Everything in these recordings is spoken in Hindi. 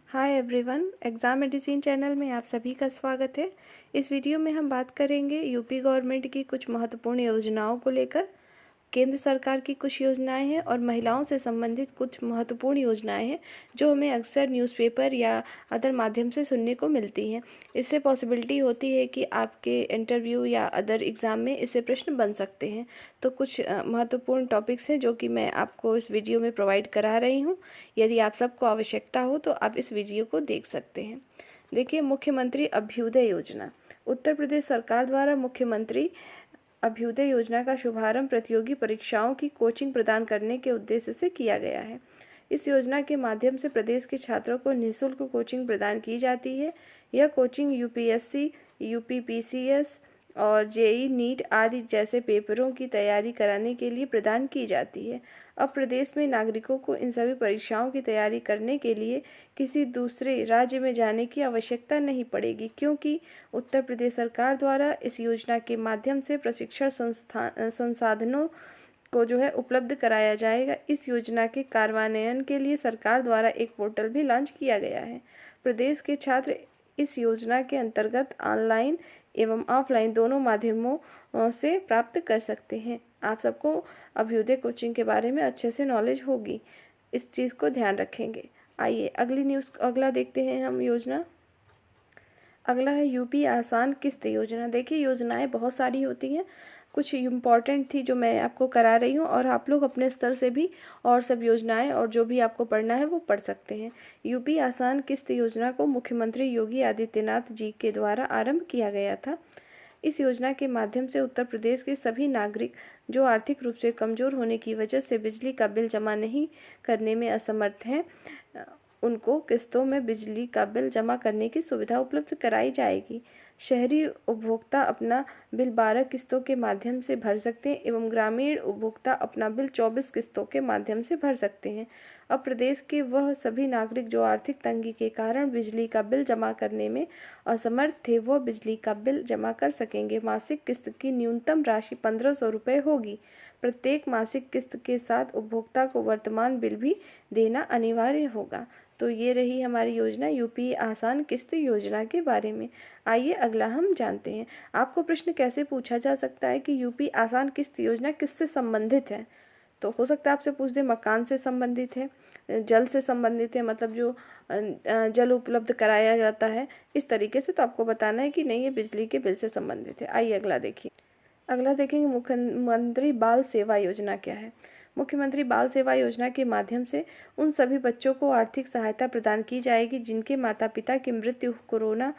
Hi everyone, exam medicine channel में आप सभी का स्वागत है। इस वीडियो में हम बात करेंगे यूपी गवर्नमेंट की कुछ महत्वपूर्ण योजनाओं को लेकर। केंद्र सरकार की कुछ योजनाएं हैं और महिलाओं से संबंधित कुछ महत्वपूर्ण योजनाएं हैं जो हमें अक्सर न्यूज़पेपर या अदर माध्यम से सुनने को मिलती हैं। इससे पॉसिबिलिटी होती है कि आपके इंटरव्यू या अदर एग्ज़ाम में इससे प्रश्न बन सकते हैं। तो कुछ महत्वपूर्ण टॉपिक्स हैं जो कि मैं आपको इस वीडियो में प्रोवाइड करा रही हूँ। यदि आप सबको आवश्यकता हो तो आप इस वीडियो को देख सकते हैं। देखिए, मुख्यमंत्री अभ्युदय योजना। उत्तर प्रदेश सरकार द्वारा मुख्यमंत्री अभ्युदय योजना का शुभारंभ प्रतियोगी परीक्षाओं की कोचिंग प्रदान करने के उद्देश्य से किया गया है। इस योजना के माध्यम से प्रदेश के छात्रों को निःशुल्क कोचिंग प्रदान की जाती है। यह कोचिंग यूपीएससी, यूपीपीसीएस और जेईई नीट आदि जैसे पेपरों की तैयारी कराने के लिए प्रदान की जाती है। अब प्रदेश में नागरिकों को इन सभी परीक्षाओं की तैयारी करने के लिए किसी दूसरे राज्य में जाने की आवश्यकता नहीं पड़ेगी, क्योंकि उत्तर प्रदेश सरकार द्वारा इस योजना के माध्यम से प्रशिक्षण संसाधनों को उपलब्ध कराया जाएगा। इस योजना के कार्यान्वयन के लिए सरकार द्वारा एक पोर्टल भी लॉन्च किया गया है। प्रदेश के छात्र इस योजना के अंतर्गत ऑनलाइन एवं ऑफलाइन दोनों माध्यमों से प्राप्त कर सकते हैं। आप सबको अभ्युदय कोचिंग के बारे में अच्छे से नॉलेज होगी, इस चीज़ को ध्यान रखेंगे। आइए अगला देखते हैं हम योजना। अगला है यूपी आसान किस्त योजना। देखिए, योजनाएं बहुत सारी होती हैं, कुछ इम्पॉर्टेंट थी जो मैं आपको करा रही हूँ और आप लोग अपने स्तर से भी और सब योजनाएं और जो भी आपको पढ़ना है वो पढ़ सकते हैं। यूपी आसान किस्त योजना को मुख्यमंत्री योगी आदित्यनाथ जी के द्वारा आरंभ किया गया था। इस योजना के माध्यम से उत्तर प्रदेश के सभी नागरिक जो आर्थिक रूप से कमज़ोर होने की वजह से बिजली का बिल जमा नहीं करने में असमर्थ हैं, उनको किस्तों में बिजली का बिल जमा करने की सुविधा उपलब्ध कराई जाएगी। शहरी उपभोक्ता अपना बिल 12 किस्तों के माध्यम से भर सकते हैं एवं ग्रामीण उपभोक्ता अपना बिल 24 किस्तों के माध्यम से भर सकते हैं। अब प्रदेश के वह सभी नागरिक जो आर्थिक तंगी के कारण बिजली का बिल जमा करने में असमर्थ थे, वह बिजली का बिल जमा कर सकेंगे। मासिक किस्त की न्यूनतम राशि 1500 रुपये होगी। प्रत्येक मासिक किस्त के साथ उपभोक्ता को वर्तमान बिल भी देना अनिवार्य होगा। तो ये रही हमारी योजना यूपी आसान किस्त योजना के बारे में। आइए अगला हम जानते हैं। आपको प्रश्न कैसे पूछा जा सकता है कि यूपी आसान किस्त योजना किससे संबंधित है? तो हो सकता है आपसे पूछ दे मकान से संबंधित है, जल से संबंधित है, मतलब जो जल उपलब्ध कराया जाता है, इस तरीके से। तो आपको बताना है कि नहीं, ये बिजली के बिल से संबंधित है। आइए अगला देखिए। अगला देखेंगे मुख्यमंत्री बाल सेवा योजना क्या है। मुख्यमंत्री बाल सेवा योजना के माध्यम से उन सभी बच्चों को आर्थिक सहायता प्रदान की जाएगी जिनके माता पिता की मृत्यु कोरोना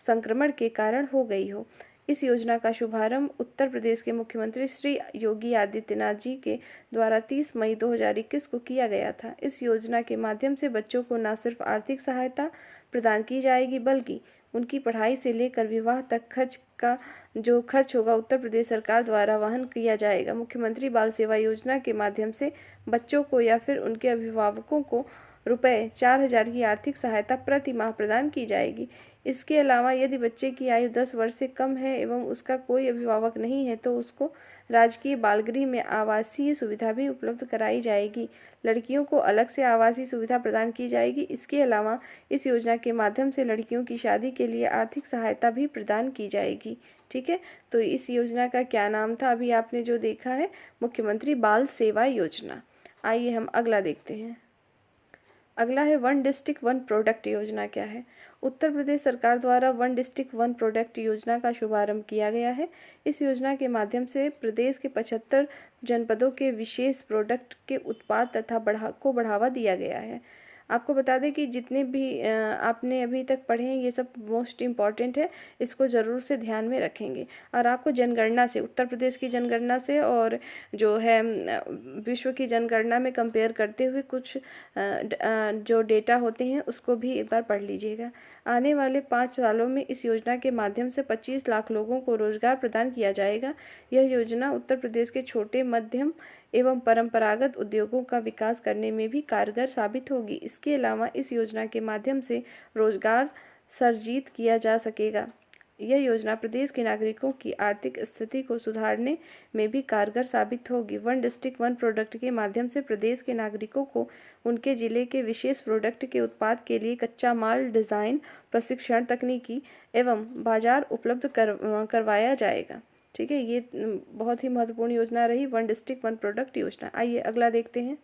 संक्रमण के कारण हो गई हो। इस योजना का शुभारंभ उत्तर प्रदेश के मुख्यमंत्री श्री योगी आदित्यनाथ जी के द्वारा 30 मई 2021 को किया गया था। इस योजना के माध्यम से बच्चों को न सिर्फ आर्थिक सहायता प्रदान की जाएगी, बल्कि उनकी पढ़ाई से लेकर विवाह तक जो खर्च होगा उत्तर प्रदेश सरकार द्वारा वहन किया जाएगा। मुख्यमंत्री बाल सेवा योजना के माध्यम से बच्चों को या फिर उनके अभिभावकों को रुपये 4000 की आर्थिक सहायता प्रति माह प्रदान की जाएगी। इसके अलावा यदि बच्चे की आयु 10 वर्ष से कम है एवं उसका कोई अभिभावक नहीं है तो उसको राजकीय बाल गृह में आवासीय सुविधा भी उपलब्ध कराई जाएगी। लड़कियों को अलग से आवासीय सुविधा प्रदान की जाएगी। इसके अलावा इस योजना के माध्यम से लड़कियों की शादी के लिए आर्थिक सहायता भी प्रदान की जाएगी। ठीक है, तो इस योजना का क्या नाम था? अभी आपने जो देखा है, मुख्यमंत्री बाल सेवा योजना। आइए हम अगला देखते हैं। अगला है वन डिस्ट्रिक्ट वन प्रोडक्ट योजना क्या है। उत्तर प्रदेश सरकार द्वारा वन डिस्ट्रिक्ट वन प्रोडक्ट योजना का शुभारंभ किया गया है। इस योजना के माध्यम से प्रदेश के 75 जनपदों के विशेष प्रोडक्ट के उत्पाद तथा बढ़ावा दिया गया है। आपको बता दें कि जितने भी आपने अभी तक पढ़े हैं ये सब मोस्ट इम्पॉर्टेंट है, इसको ज़रूर से ध्यान में रखेंगे। और आपको जनगणना से, उत्तर प्रदेश की जनगणना से और जो है विश्व की जनगणना में कंपेयर करते हुए कुछ जो डेटा होते हैं उसको भी एक बार पढ़ लीजिएगा। आने वाले 5 सालों में इस योजना के माध्यम से 25 लाख लोगों को रोजगार प्रदान किया जाएगा। यह योजना उत्तर प्रदेश के छोटे, मध्यम एवं परंपरागत उद्योगों का विकास करने में भी कारगर साबित होगी। इसके अलावा इस योजना के माध्यम से रोजगार सृजित किया जा सकेगा। यह योजना प्रदेश के नागरिकों की आर्थिक स्थिति को सुधारने में भी कारगर साबित होगी। वन डिस्ट्रिक्ट वन प्रोडक्ट के माध्यम से प्रदेश के नागरिकों को उनके जिले के विशेष प्रोडक्ट के उत्पाद के लिए कच्चा माल, डिज़ाइन, प्रशिक्षण, तकनीकी एवं बाजार उपलब्ध करवाया जाएगा। ठीक है, ये बहुत ही महत्वपूर्ण योजना रही वन डिस्ट्रिक्ट वन प्रोडक्ट योजना। आइए अगला देखते हैं।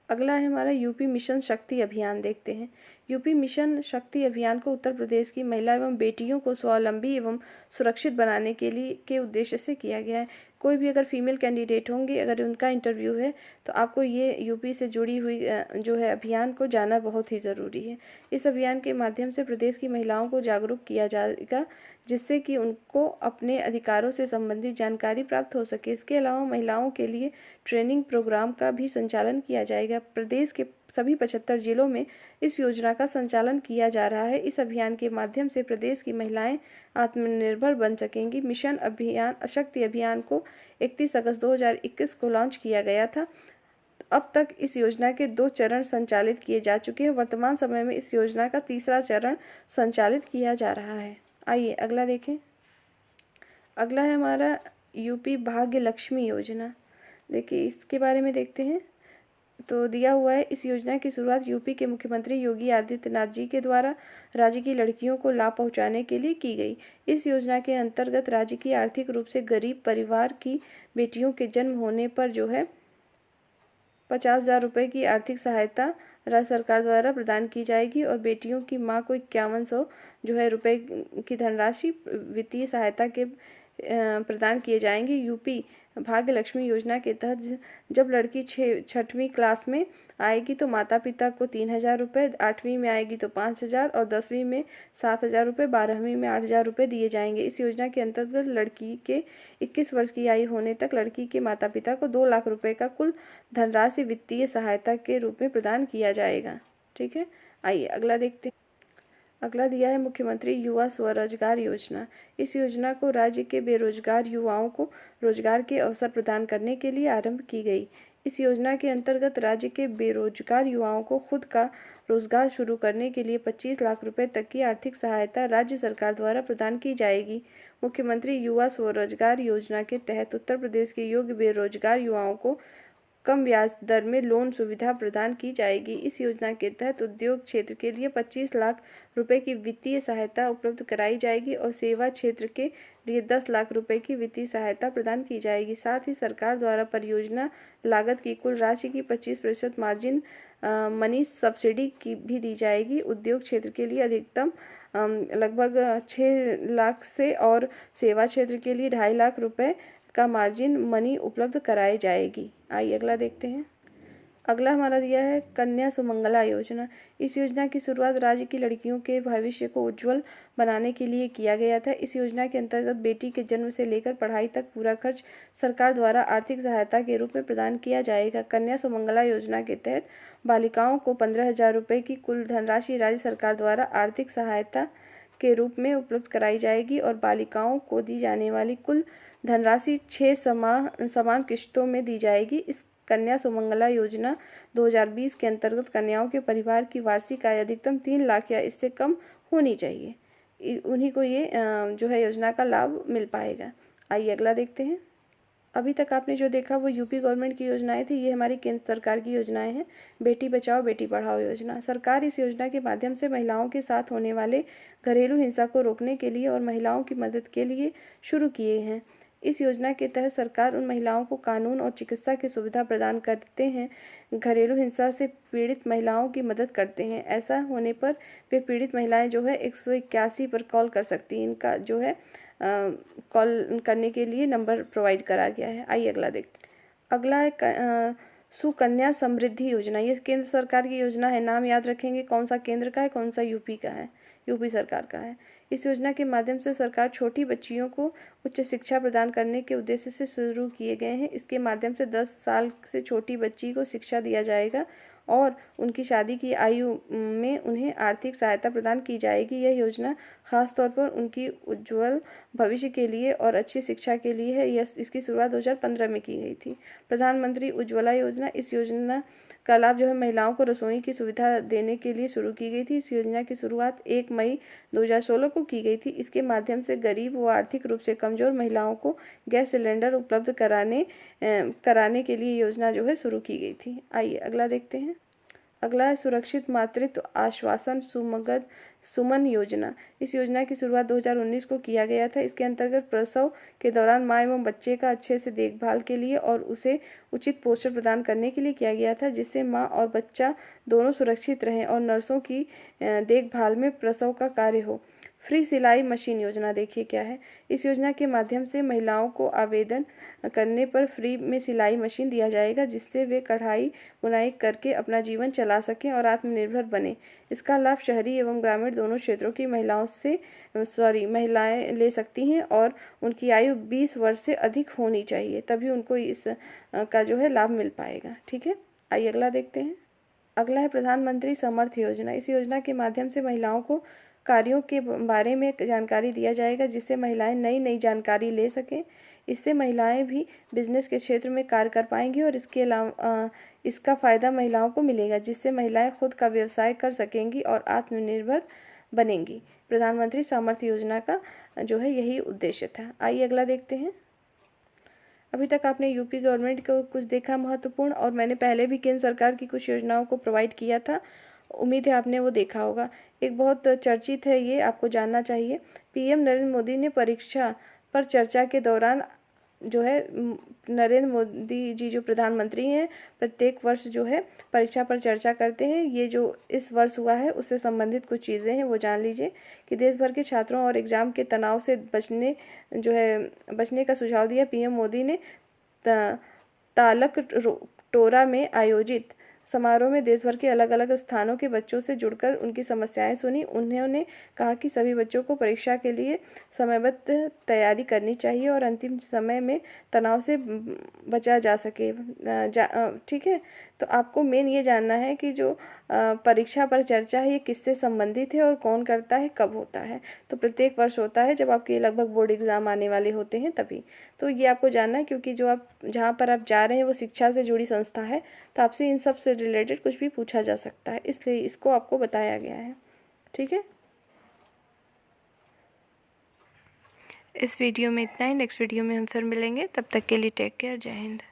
अगला है हमारा यूपी मिशन शक्ति अभियान। देखते हैं। यूपी मिशन शक्ति अभियान को उत्तर प्रदेश की महिला एवं बेटियों को स्वावलंबी एवं सुरक्षित बनाने के उद्देश्य से किया गया है। कोई भी अगर फीमेल कैंडिडेट होंगे, अगर उनका इंटरव्यू है, तो आपको ये यूपी से जुड़ी हुई जो है अभियान को जाना बहुत ही ज़रूरी है। इस अभियान के माध्यम से प्रदेश की महिलाओं को जागरूक किया जाएगा, जिससे कि उनको अपने अधिकारों से संबंधित जानकारी प्राप्त हो सके। इसके अलावा महिलाओं के लिए ट्रेनिंग प्रोग्राम का भी संचालन किया जाएगा। प्रदेश के सभी 75 जिलों में इस योजना का संचालन किया जा रहा है। इस अभियान के माध्यम से प्रदेश की महिलाएं आत्मनिर्भर बन सकेंगी। मिशन अभियान शक्ति अभियान को 31 अगस्त 2021 को लॉन्च किया गया था। अब तक इस योजना के 2 चरण संचालित किए जा चुके हैं। वर्तमान समय में इस योजना का तीसरा चरण संचालित किया जा रहा है। आइए अगला देखें। अगला है हमारा यूपी भाग्य लक्ष्मी योजना। देखिए, इसके बारे में देखते हैं। तो दिया हुआ है, इस योजना की शुरुआत यूपी के मुख्यमंत्री योगी आदित्यनाथ जी के द्वारा राज्य की लड़कियों को लाभ पहुंचाने के लिए की गई। इस योजना के अंतर्गत राज्य की आर्थिक रूप से गरीब परिवार की बेटियों के जन्म होने पर जो है 50,000 रुपये की आर्थिक सहायता राज्य सरकार द्वारा प्रदान की जाएगी और बेटियों की मां को 5100 जो है रुपये की धनराशि वित्तीय सहायता के प्रदान किए जाएंगे। यूपी भाग्य लक्ष्मी योजना के तहत जब लड़की 6वीं क्लास में आएगी तो माता पिता को 3,000 रुपये, 8वीं में आएगी तो 5,000 और 10वीं में 7,000 रुपये, 12वीं में 8,000 रुपये दिए जाएंगे। इस योजना के अंतर्गत लड़की के 21 वर्ष की आयु होने तक लड़की के माता पिता को 2 लाख रुपये का कुल धनराशि वित्तीय सहायता के रूप में प्रदान किया जाएगा। ठीक है, आइए अगला देखते हैं। अगला दिया है मुख्यमंत्री युवा स्वरोजगार योजना। इस योजना को राज्य के बेरोजगार युवाओं को रोजगार के अवसर प्रदान करने के लिए आरंभ की गई। इस योजना के अंतर्गत राज्य के बेरोजगार युवाओं को खुद का रोजगार शुरू करने के लिए 25 लाख रुपए तक की आर्थिक सहायता राज्य सरकार द्वारा प्रदान की जाएगी। मुख्यमंत्री युवा स्वरोजगार योजना के तहत उत्तर प्रदेश के योग्य बेरोजगार युवाओं को कम ब्याज दर में लोन सुविधा प्रदान की जाएगी। इस योजना के तहत उद्योग क्षेत्र के लिए 25 लाख रुपए की वित्तीय सहायता उपलब्ध कराई जाएगी और सेवा क्षेत्र के लिए 10 लाख रुपए की वित्तीय सहायता प्रदान की जाएगी। साथ ही सरकार द्वारा परियोजना लागत की कुल राशि की 25% मार्जिन मनी सब्सिडी की भी दी जाएगी। उद्योग क्षेत्र के लिए अधिकतम लगभग 6 लाख से और सेवा क्षेत्र के लिए 2.5 लाख रुपए का मार्जिन मनी उपलब्ध कराई जाएगी। आइए अगला देखते हैं। अगला हमारा दिया है कन्या सुमंगला योजना। इस योजना की शुरुआत राज्य की लड़कियों के भविष्य को उज्जवल बनाने के लिए किया गया था। इस योजना के अंतर्गत बेटी के जन्म से लेकर पढ़ाई तक पूरा खर्च सरकार द्वारा आर्थिक सहायता के रूप में प्रदान किया जाएगा। कन्या सुमंगला योजना के तहत बालिकाओं को 15,000 रुपये की कुल धनराशि राज्य सरकार द्वारा आर्थिक सहायता के रूप में उपलब्ध कराई जाएगी और बालिकाओं को दी जाने वाली कुल धनराशि 6 समान किश्तों में दी जाएगी। इस कन्या सुमंगला योजना 2020 के अंतर्गत कन्याओं के परिवार की वार्षिक आय अधिकतम 3 लाख या इससे कम होनी चाहिए। उन्हीं को ये जो है योजना का लाभ मिल पाएगा। आइए अगला देखते हैं। अभी तक आपने जो देखा वो यूपी गवर्नमेंट की योजनाएं थी। ये हमारी केंद्र सरकार की योजनाएं हैं। बेटी बचाओ बेटी पढ़ाओ योजना। सरकार इस योजना के माध्यम से महिलाओं के साथ होने वाले घरेलू हिंसा को रोकने के लिए और महिलाओं की मदद के लिए शुरू किए हैं। इस योजना के तहत सरकार उन महिलाओं को कानून और चिकित्सा की सुविधा प्रदान करते हैं घरेलू हिंसा से पीड़ित महिलाओं की मदद करते हैं। ऐसा होने पर वे पीड़ित महिलाएं जो है 181 पर कॉल कर सकती हैं। इनका जो है कॉल करने के लिए नंबर प्रोवाइड करा गया है। आइए अगला देखते हैं। अगला है सुकन्या समृद्धि योजना। ये केंद्र सरकार की योजना है। नाम याद रखेंगे कौन सा केंद्र का है, कौन सा यूपी का है। यूपी सरकार का है। इस योजना के माध्यम से सरकार छोटी बच्चियों को उच्च शिक्षा प्रदान करने के उद्देश्य से शुरू किए गए हैं। इसके माध्यम से 10 साल से छोटी बच्ची को शिक्षा दिया जाएगा और उनकी शादी की आयु में उन्हें आर्थिक सहायता प्रदान की जाएगी। यह योजना खास तौर पर उनकी उज्ज्वल भविष्य के लिए और अच्छी शिक्षा के लिए है। इसकी शुरुआत 2015 में की गई थी। प्रधानमंत्री उज्ज्वला योजना, इस योजना का लाभ जो है महिलाओं को रसोई की सुविधा देने के लिए शुरू की गई थी। इस योजना की शुरुआत 1 मई 2016 को की गई थी। इसके माध्यम से गरीब व आर्थिक रूप से कमजोर महिलाओं को गैस सिलेंडर उपलब्ध कराने के लिए योजना जो है शुरू की गई थी। आइए अगला देखते हैं। अगला है सुरक्षित मातृत्व आश्वासन सुमन योजना। इस योजना की शुरुआत 2019 को किया गया था। इसके अंतर्गत प्रसव के दौरान माँ एवं बच्चे का अच्छे से देखभाल के लिए और उसे उचित पोषण प्रदान करने के लिए किया गया था, जिससे माँ और बच्चा दोनों सुरक्षित रहें और नर्सों की देखभाल में प्रसव का कार्य हो। फ्री सिलाई मशीन योजना देखिए क्या है। इस योजना के माध्यम से महिलाओं को आवेदन करने पर फ्री में सिलाई मशीन दिया जाएगा, जिससे वे कढ़ाई बुनाई करके अपना जीवन चला सकें और आत्मनिर्भर बने। इसका लाभ शहरी एवं ग्रामीण दोनों क्षेत्रों की महिलाएं ले सकती हैं और उनकी आयु 20 वर्ष से अधिक होनी चाहिए, तभी उनको इस का जो है लाभ मिल पाएगा। ठीक है, आइए अगला देखते हैं। अगला है प्रधानमंत्री समर्थ योजना। इस योजना के माध्यम से महिलाओं को कार्यों के बारे में जानकारी दिया जाएगा, जिससे महिलाएं नई जानकारी ले सकें। इससे महिलाएं भी बिजनेस के क्षेत्र में कार्य कर पाएंगी और इसके अलावा इसका फ़ायदा महिलाओं को मिलेगा, जिससे महिलाएं खुद का व्यवसाय कर सकेंगी और आत्मनिर्भर बनेंगी। प्रधानमंत्री सामर्थ्य योजना का जो है यही उद्देश्य था। आइए अगला देखते हैं। अभी तक आपने यूपी गवर्नमेंट को कुछ देखा महत्वपूर्ण, और मैंने पहले भी केंद्र सरकार की कुछ योजनाओं को प्रोवाइड किया था। उम्मीद है आपने वो देखा होगा। एक बहुत चर्चित है, ये आपको जानना चाहिए। पीएम नरेंद्र मोदी ने परीक्षा पर चर्चा के दौरान जो है नरेंद्र मोदी जी जो प्रधानमंत्री हैं, प्रत्येक वर्ष जो है परीक्षा पर चर्चा करते हैं। ये जो इस वर्ष हुआ है उससे संबंधित कुछ चीज़ें हैं, वो जान लीजिए कि देश भर के छात्रों और एग्ज़ाम के तनाव से बचने का सुझाव दिया। पीएम मोदी ने तालक टोरा में आयोजित समारोह में देश भर के अलग अलग स्थानों के बच्चों से जुड़कर उनकी समस्याएं सुनी। उन्होंने कहा कि सभी बच्चों को परीक्षा के लिए समयबद्ध तैयारी करनी चाहिए और अंतिम समय में तनाव से बचा जा सके। ठीक है, तो आपको मेन ये जानना है कि जो परीक्षा पर चर्चा है ये किससे संबंधित है और कौन करता है, कब होता है। तो प्रत्येक वर्ष होता है, जब आपके लगभग बोर्ड एग्जाम आने वाले होते हैं तभी। तो ये आपको जानना है, क्योंकि जहाँ पर आप जा रहे हैं वो शिक्षा से जुड़ी संस्था है, तो आपसे इन सब से रिलेटेड कुछ भी पूछा जा सकता है, इसलिए इसको आपको बताया गया है। ठीक है, इस वीडियो में इतना ही। नेक्स्ट वीडियो में हम फिर मिलेंगे, तब तक के लिए टेक केयर। जय हिंद।